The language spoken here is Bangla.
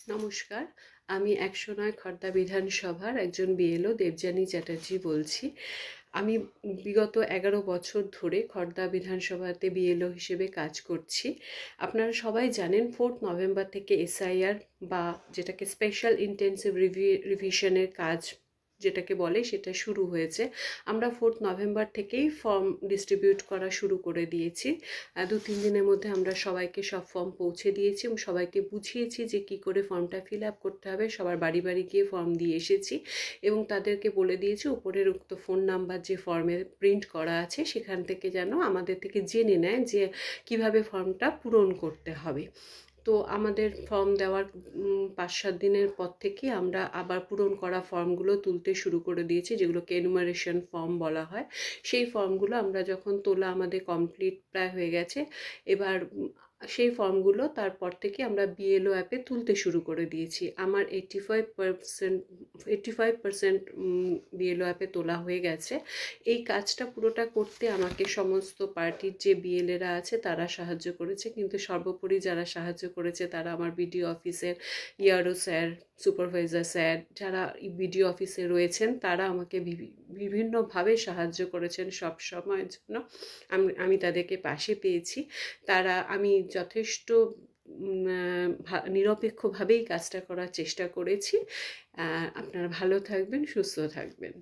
নমস্কার, আমি ১০৯ খর্দা বিধানসভার একজন বিএলও দেবযানী চ্যাটার্জি বলছি। আমি বিগত ১১ বছর ধরে খর্দা বিধানসভাতে বিএলও হিসেবে কাজ করছি। আপনারা সবাই জানেন 4 নভেম্বর থেকে এসআইআর বা যেটাকে স্পেশাল ইন্টেন্সিভ রিভিশনের কাজ যেটাকে বলে সেটা শুরু হয়েছে। আমরা 4 নভেম্বর থেকেই ফর্ম ডিস্ট্রিবিউট করা শুরু করে দিয়েছি। ২-৩ দিনের মধ্যে আমরা সবাইকে সব ফর্ম পৌঁছে দিয়েছি এবং সবাইকে বুঝিয়েছি যে কী করে ফর্মটা ফিল আপ করতে হবে। সবার বাড়ি বাড়ি গিয়ে ফর্ম দিয়ে এসেছি এবং তাদেরকে বলে দিয়েছি উপরের উক্ত ফোন নাম্বার যে ফর্মে প্রিন্ট করা আছে সেখান থেকে যেন আমাদের থেকে জেনে নেয় যে কিভাবে ফর্মটা পূরণ করতে হবে। তো আমাদের ফর্ম দেওয়ার ৫-৭ দিনের পর থেকে আমরা আবার পূরণ করা ফর্মগুলো তুলতে শুরু করে দিয়েছি, যেগুলোকে এনুমারেশন ফর্ম বলা হয়। সেই ফর্মগুলো আমরা যখন তোলা আমাদের কমপ্লিট প্রায় হয়ে গেছে, এবার সেই ফর্মগুলো তারপর থেকে আমরা বিএলও অ্যাপে তুলতে শুরু করে দিয়েছি। আমার 85% বিএলও অ্যাপে তোলা হয়ে গেছে। এই কাজটা পুরোটা করতে আমাকে সমস্ত পার্টির যে বিএলএরা আছে তারা সাহায্য করেছে, কিন্তু সর্বোপরি যারা সাহায্য করেছে তারা আমার বিডিও অফিসের ইয়ারও স্যার, সুপারভাইজার স্যার, যারা বিডিও অফিসে রয়েছেন তারা আমাকে বিভিন্নভাবে সাহায্য করেছেন সব সময়ের জন্য। আমি তাদেরকে পাশে পেয়েছি। আমি যথেষ্ট নিরপেক্ষভাবেই কাজটা করার চেষ্টা করেছি। আপনারা ভালো থাকবেন, সুস্থ থাকবেন।